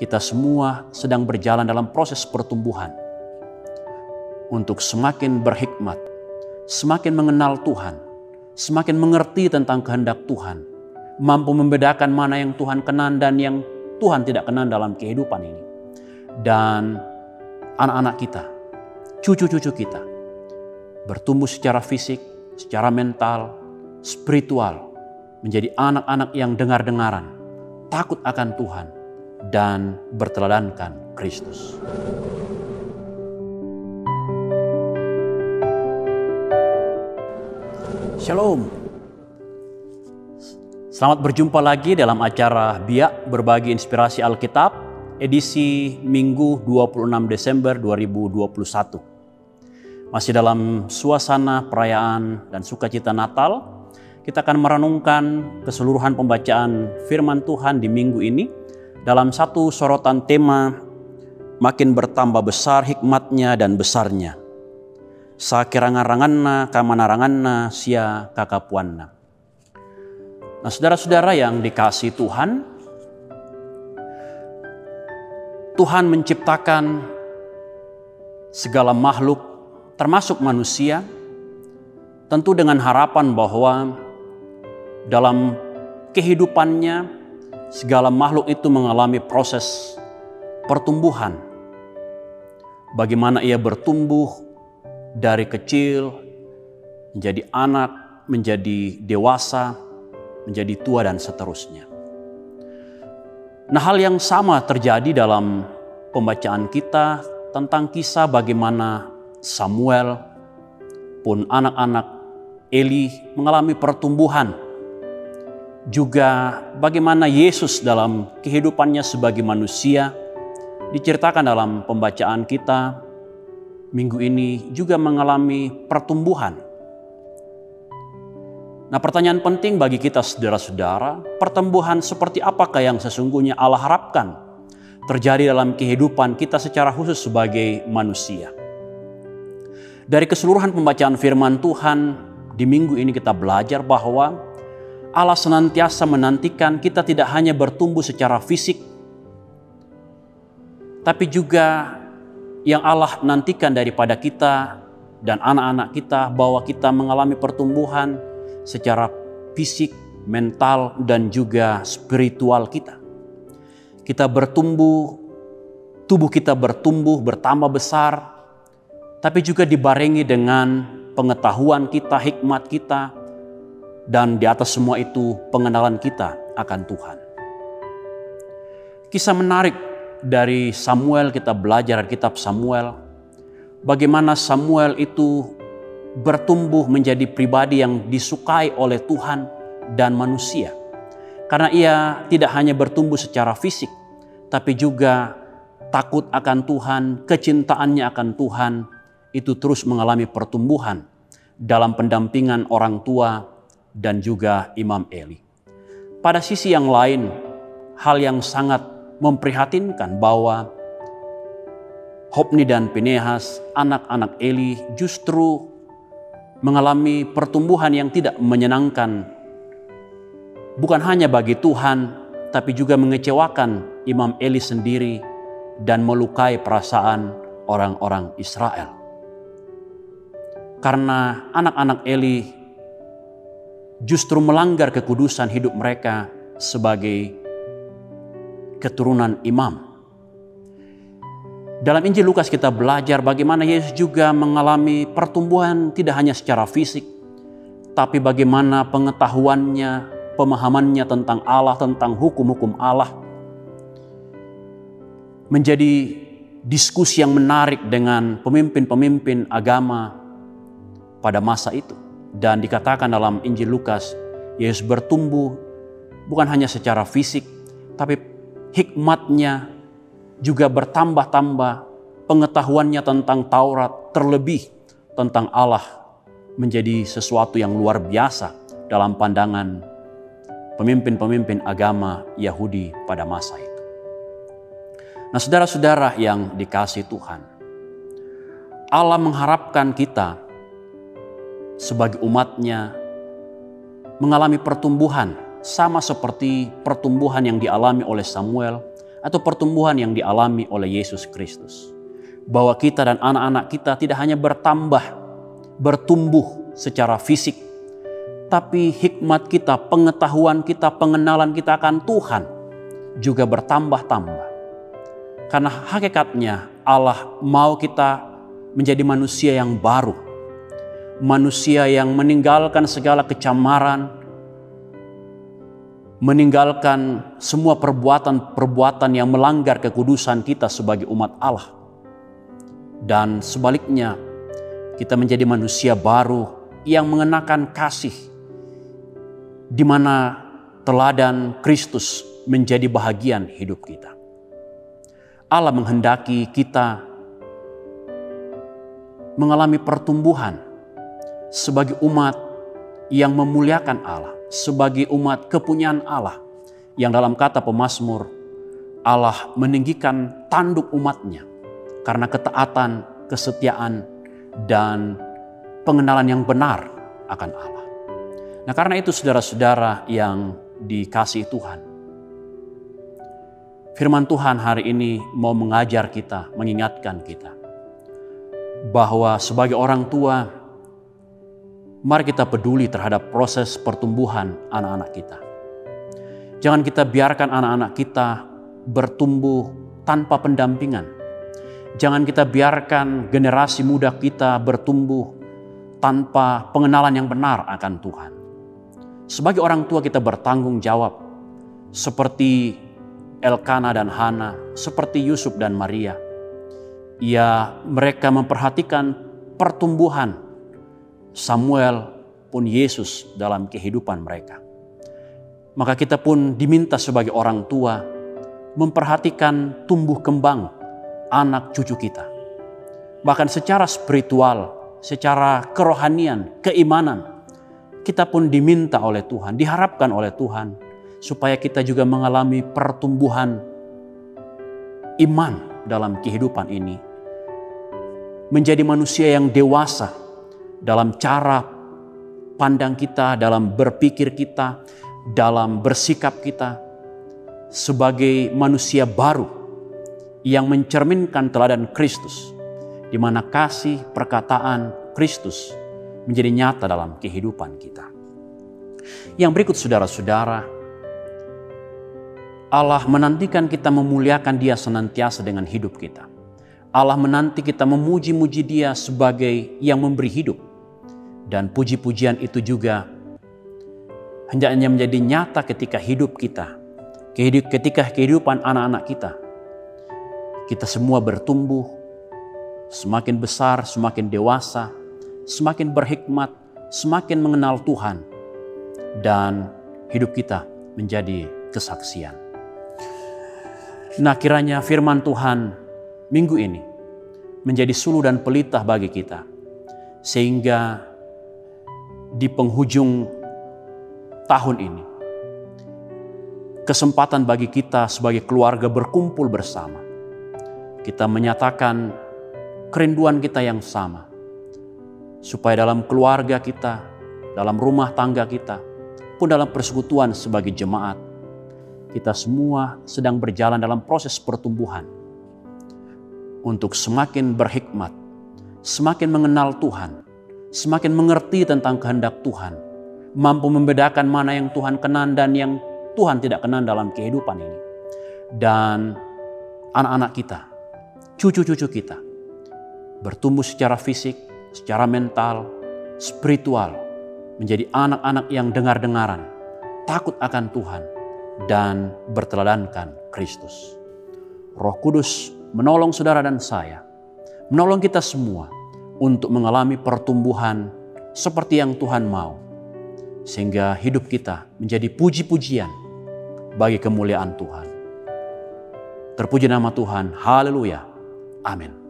kita semua sedang berjalan dalam proses pertumbuhan untuk semakin berhikmat, semakin mengenal Tuhan, semakin mengerti tentang kehendak Tuhan, mampu membedakan mana yang Tuhan kenan dan yang Tuhan tidak kenan dalam kehidupan ini. Dan anak-anak kita, cucu-cucu kita, bertumbuh secara fisik, secara mental, spiritual, menjadi anak-anak yang dengar-dengaran, takut akan Tuhan, dan berteladankan Kristus. Shalom. Selamat berjumpa lagi dalam acara Biak Berbagi Inspirasi Alkitab, edisi Minggu 26 Desember 2021. Masih dalam suasana perayaan dan sukacita Natal, kita akan merenungkan keseluruhan pembacaan firman Tuhan di minggu ini dalam satu sorotan tema, makin bertambah besar hikmatnya dan besarnya. Sakirangan-ranganna, kamanaranganna, sia kakapuanna. Nah, saudara-saudara yang dikasihi Tuhan, Tuhan menciptakan segala makhluk, termasuk manusia, tentu dengan harapan bahwa dalam kehidupannya segala makhluk itu mengalami proses pertumbuhan. Bagaimana ia bertumbuh dari kecil, menjadi anak, menjadi dewasa, menjadi tua, dan seterusnya. Nah, hal yang sama terjadi dalam pembacaan kita tentang kisah bagaimana Samuel pun anak-anak Eli mengalami pertumbuhan. Juga bagaimana Yesus dalam kehidupannya sebagai manusia diceritakan dalam pembacaan kita minggu ini juga mengalami pertumbuhan. Nah, pertanyaan penting bagi kita saudara-saudara, pertumbuhan seperti apakah yang sesungguhnya Allah harapkan terjadi dalam kehidupan kita secara khusus sebagai manusia? Dari keseluruhan pembacaan firman Tuhan di minggu ini kita belajar bahwa Allah senantiasa menantikan kita tidak hanya bertumbuh secara fisik, tapi juga yang Allah nantikan daripada kita dan anak-anak kita bahwa kita mengalami pertumbuhan secara fisik, mental, dan juga spiritual kita. Kita bertumbuh, tubuh kita bertumbuh, bertambah besar, tapi juga dibarengi dengan pengetahuan kita, hikmat kita, dan di atas semua itu pengenalan kita akan Tuhan. Kisah menarik dari Samuel, kita belajar kitab Samuel, bagaimana Samuel itu bertumbuh menjadi pribadi yang disukai oleh Tuhan dan manusia. Karena ia tidak hanya bertumbuh secara fisik, tapi juga takut akan Tuhan, kecintaannya akan Tuhan, itu terus mengalami pertumbuhan dalam pendampingan orang tua dan juga Imam Eli. Pada sisi yang lain, hal yang sangat memprihatinkan bahwa Hofni dan Pinehas, anak-anak Eli, justru mengalami pertumbuhan yang tidak menyenangkan. Bukan hanya bagi Tuhan, tapi juga mengecewakan Imam Eli sendiri dan melukai perasaan orang-orang Israel. Karena anak-anak Eli justru melanggar kekudusan hidup mereka sebagai keturunan imam. Dalam Injil Lukas kita belajar bagaimana Yesus juga mengalami pertumbuhan tidak hanya secara fisik, tapi bagaimana pengetahuannya, pemahamannya tentang Allah, tentang hukum-hukum Allah, menjadi diskusi yang menarik dengan pemimpin-pemimpin agama pada masa itu. Dan dikatakan dalam Injil Lukas, Yesus bertumbuh bukan hanya secara fisik, tapi hikmatnya juga bertambah-tambah, pengetahuannya tentang Taurat, terlebih tentang Allah, menjadi sesuatu yang luar biasa dalam pandangan pemimpin-pemimpin agama Yahudi pada masa itu. Nah, saudara-saudara yang dikasihi Tuhan, Allah mengharapkan kita sebagai umatnya mengalami pertumbuhan sama seperti pertumbuhan yang dialami oleh Samuel, atau pertumbuhan yang dialami oleh Yesus Kristus. Bahwa kita dan anak-anak kita tidak hanya bertumbuh secara fisik, tapi hikmat kita, pengetahuan kita, pengenalan kita akan Tuhan juga bertambah-tambah. Karena hakikatnya Allah mau kita menjadi manusia yang baru. Manusia yang meninggalkan segala kecemaran, meninggalkan semua perbuatan-perbuatan yang melanggar kekudusan kita sebagai umat Allah. Dan sebaliknya, kita menjadi manusia baru yang mengenakan kasih, di mana teladan Kristus menjadi bahagian hidup kita. Allah menghendaki kita mengalami pertumbuhan sebagai umat yang memuliakan Allah, sebagai umat kepunyaan Allah, yang dalam kata pemazmur, Allah meninggikan tanduk umatnya karena ketaatan, kesetiaan, dan pengenalan yang benar akan Allah. Nah, karena itu saudara-saudara yang dikasihi Tuhan, firman Tuhan hari ini mau mengajar kita, mengingatkan kita bahwa sebagai orang tua, mari kita peduli terhadap proses pertumbuhan anak-anak kita. Jangan kita biarkan anak-anak kita bertumbuh tanpa pendampingan. Jangan kita biarkan generasi muda kita bertumbuh tanpa pengenalan yang benar akan Tuhan. Sebagai orang tua kita bertanggung jawab seperti Elkana dan Hana, seperti Yusuf dan Maria. Mereka memperhatikan pertumbuhan Samuel pun Yesus dalam kehidupan mereka. Maka kita pun diminta sebagai orang tua memperhatikan tumbuh kembang anak cucu kita. Bahkan secara spiritual, secara kerohanian, keimanan, kita pun diminta oleh Tuhan, diharapkan oleh Tuhan, supaya kita juga mengalami pertumbuhan iman dalam kehidupan ini. Menjadi manusia yang dewasa dalam cara pandang kita, dalam berpikir kita, dalam bersikap kita, sebagai manusia baru yang mencerminkan teladan Kristus, di mana kasih perkataan Kristus menjadi nyata dalam kehidupan kita. Yang berikut saudara-saudara, Allah menantikan kita memuliakan Dia senantiasa dengan hidup kita. Allah menanti kita memuji-muji Dia sebagai yang memberi hidup. Dan puji-pujian itu juga hendaknya menjadi nyata ketika hidup kita, ketika kehidupan anak-anak kita. Kita semua bertumbuh, semakin besar, semakin dewasa, semakin berhikmat, semakin mengenal Tuhan, dan hidup kita menjadi kesaksian. Nah, kiranya firman Tuhan minggu ini menjadi suluh dan pelita bagi kita, sehingga di penghujung tahun ini, kesempatan bagi kita sebagai keluarga berkumpul bersama. Kita menyatakan kerinduan kita yang sama, supaya dalam keluarga kita, dalam rumah tangga kita, pun dalam persekutuan sebagai jemaat, kita semua sedang berjalan dalam proses pertumbuhan untuk semakin berhikmat, semakin mengenal Tuhan, semakin mengerti tentang kehendak Tuhan, mampu membedakan mana yang Tuhan kenan dan yang Tuhan tidak kenan dalam kehidupan ini. Dan anak-anak kita, cucu-cucu kita bertumbuh secara fisik, secara mental, spiritual, menjadi anak-anak yang dengar-dengaran, takut akan Tuhan, dan berteladankan Kristus. Roh Kudus menolong saudara dan saya, menolong kita semua untuk mengalami pertumbuhan seperti yang Tuhan mau, sehingga hidup kita menjadi puji-pujian bagi kemuliaan Tuhan. Terpuji nama Tuhan, haleluya, amin.